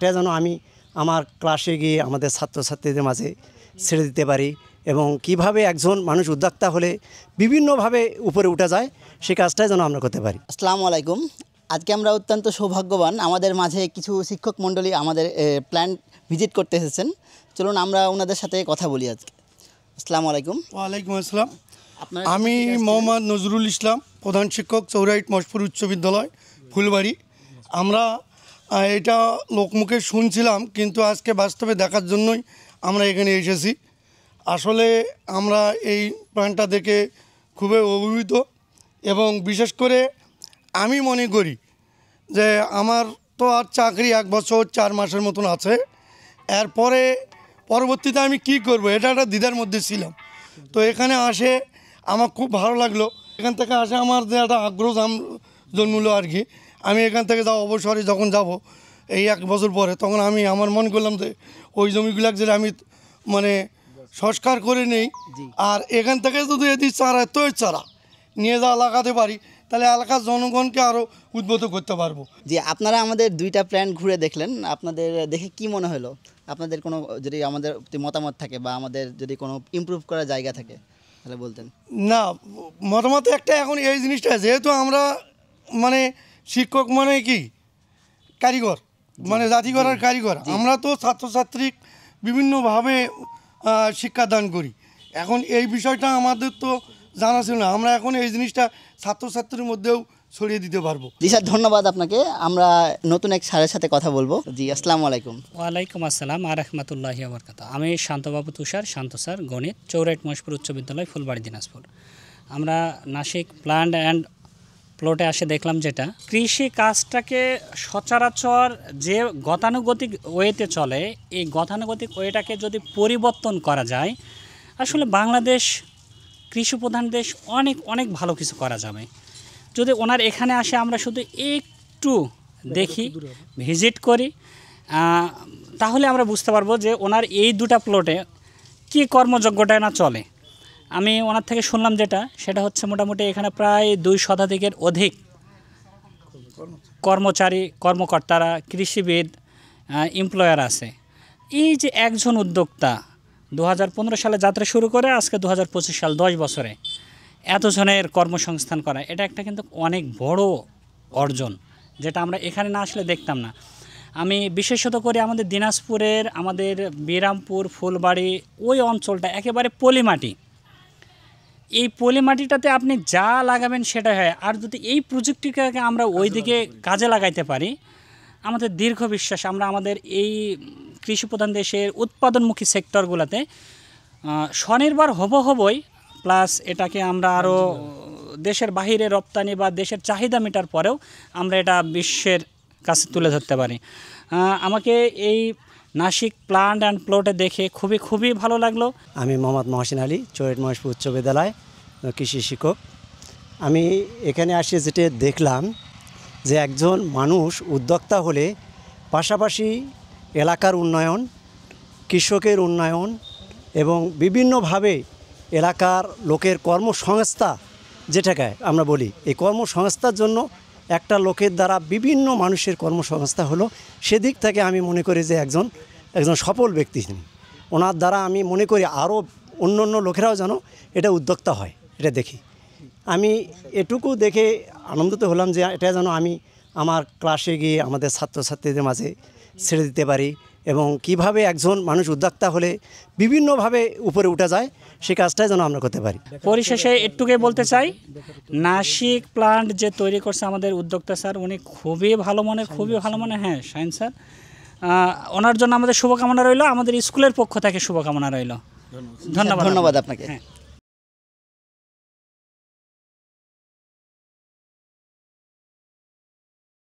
এটা যেন আমি আমার ক্লাসে গিয়ে আমাদের ছাত্রছাত্রীদের মাঝে ছেড়ে দিতে পারি এবং কিভাবে একজন মানুষ উদ্যোক্তা হলে বিভিন্নভাবে উপরে উঠা যায় সেই কাজটাই যেন আমরা করতে পারি। আসসালামু আলাইকুম। আজকে আমরা অত্যন্ত সৌভাগ্যবান, আমাদের মাঝে কিছু শিক্ষক মণ্ডলী আমাদের প্ল্যান্ট ভিজিট করতে এসেছেন। চলুন আমরা ওনাদের সাথে কথা বলি আজকে। আসসালামু আলাইকুম। ওয়ালাইকুম আসসালাম। আপনার আমি মোহাম্মদ নজরুল ইসলাম, প্রধান শিক্ষক, চৌরাইট মশপুর উচ্চ বিদ্যালয়, ফুলবাড়ি। আমরা এটা লোকমুখে শুনছিলাম, কিন্তু আজকে বাস্তবে দেখার জন্যই আমরা এখানে এসেছি। আসলে আমরা এই প্ল্যান্টটা দেখে খুবই অভিভূত এবং বিশেষ করে আমি মনে করি যে আমার তো আর চাকরি 1 বছর 4 মাসের মতন আছে, এরপরে পরবর্তীতে আমি কি করব এটা একটা দ্বিধার মধ্যে ছিলাম। তো এখানে আসে আমার খুব ভালো লাগলো, এখান থেকে আসে আমার যে একটা আগ্রহ জন্মলো আর কি। আমি এখান থেকে অবসরে যখন যাব এই 1 বছর পরে, তখন আমি আমার মনে করলাম যে ওই জমিগুলো যে আমি মানে সংস্কার করে নেই, আর এখান থেকে যদি এটি চারা তৈরি চারা নিয়ে যাওয়া লাগাতে পারি তাহলে এলাকার জনগণকে আরও উদ্বুদ্ধ করতে পারবো। জি, আপনারা আমাদের 2টা প্ল্যান্ট ঘুরে দেখলেন, আপনাদের দেখে কি মনে হলো? আপনাদের কোনো যদি আমাদের মতামত থাকে বা আমাদের যদি কোনো ইমপ্রুভ করার জায়গা থাকে তাহলে বলতেন। না, মতামত একটা, এখন এই জিনিসটা যেহেতু আমরা মানে শিক্ষক মানে কি কারিগর, মানে জাতি গড়ার কারিগর, আমরা তো ছাত্রছাত্রী বিভিন্নভাবে শিক্ষাদান করি। এখন এই বিষয়টা আমাদের তো জানা ছিল না, আমরা এখন এই জিনিসটা ছাত্রছাত্রীর মধ্যেও ছড়িয়ে দিতে পারবো। জি স্যার, ধন্যবাদ আপনাকে। আমরা নতুন এক স্যারের সাথে কথা বলবো। জি, আসসালামু আলাইকুম। ওয়ালাইকুম আসসালাম রাহমাতুল্লাহি ওয়া বারাকাতুহু। আমি শান্তবাবু তুষার, শান্ত স্যার, গণিত, চৌরাইট মশপুর উচ্চ বিদ্যালয়, ফুলবাড়ি, দিনাজপুর। আমরা নাসিক প্ল্যান্ট অ্যান্ড প্লটে আসে দেখলাম যেটা কৃষি কাজটাকে সচরাচর যে গতানুগতিক ওয়েতে চলে, এই গতানুগতিক ওয়েটাকে যদি পরিবর্তন করা যায়, আসলে বাংলাদেশ কৃষি প্রধান দেশ, অনেক অনেক ভালো কিছু করা যাবে। যদি ওনার এখানে আসে আমরা শুধু একটু দেখি, ভিজিট করি, তাহলে আমরা বুঝতে পারবো যে ওনার এই 2টা প্লটে কী কর্মযজ্ঞটা না চলে। আমি ওনার থেকে শুনলাম যেটা, সেটা হচ্ছে মোটামুটি এখানে প্রায় 2 শতাধিকের অধিক কর্মচারী, কর্মকর্তারা, কৃষিবিদ, এমপ্লয়ার আছে। এই যে একজন উদ্যোক্তা 2015 সালে যাত্রা শুরু করে আজকে 2025 সাল, 10 বছরে এতজনের কর্মসংস্থান করা, এটা একটা কিন্তু অনেক বড় অর্জন, যেটা আমরা এখানে না আসলে দেখতাম না। আমি বিশেষত করে আমাদের দিনাজপুরের, আমাদের বিরামপুর, ফুলবাড়ি ওই অঞ্চলটা একেবারে পলিমাটি। এই পলিমাটিটাতে আপনি যা লাগাবেন সেটা হয়। আর যদি এই প্রযুক্তিকে আমরা ওই দিকে কাজে লাগাইতে পারি, আমাদের দীর্ঘ বিশ্বাস আমরা আমাদের এই কৃষিপ্রধান দেশের উৎপাদনমুখী সেক্টরগুলোতে স্বনির্ভর হবই, প্লাস এটাকে আমরা আরও দেশের বাহিরে রপ্তানি বা দেশের চাহিদা মেটার পরেও আমরা এটা বিশ্বের কাছে তুলে ধরতে পারি। আমাকে এই নাসিক প্ল্যান্ট অ্যান্ড প্লটে দেখে খুবই ভালো লাগলো। আমি মোহাম্মদ মহসিন আলী, চৌরাইট মশপুর উচ্চ বিদ্যালয়, কৃষি শিক্ষক। আমি এখানে আসে যেটা দেখলাম যে একজন মানুষ উদ্যোক্তা হলে পাশাপাশি এলাকার উন্নয়ন, কৃষকের উন্নয়ন এবং বিভিন্নভাবে এলাকার লোকের কর্মসংস্থা, যেটাকে আমরা বলি, এই কর্মসংস্থার জন্য একটা লোকের দ্বারা বিভিন্ন মানুষের কর্মসংস্থা হলো। সেদিক থেকে আমি মনে করি যে একজন সফল ব্যক্তি তিনি। ওনার দ্বারা আমি মনে করি আরও অন্য লোকেরাও যেন এটা উদ্যোক্তা হয়, এটা দেখি। আমি এটুকু দেখে আনন্দিত হলাম যে এটা যেন আমি আমার ক্লাসে গিয়ে আমাদের ছাত্রছাত্রীদের মাঝে ছেড়ে দিতে পারি এবং কিভাবে একজন মানুষ উদ্যোক্তা হলে বিভিন্নভাবে উপরে উঠা যায় সেই কাজটাই যেন আমরা করতে পারি। পরিশেষে একটুকে বলতে চাই, নাসিক প্ল্যান্ট যে তৈরি করছে আমাদের উদ্যোক্তা স্যার, উনি খুবই ভালো মনে, হ্যাঁ শাহিন স্যার, ওনার জন্য আমাদের শুভকামনা রইল, আমাদের স্কুলের পক্ষ থেকে শুভকামনা রইল। ধন্যবাদ আপনাকে। হ্যাঁ।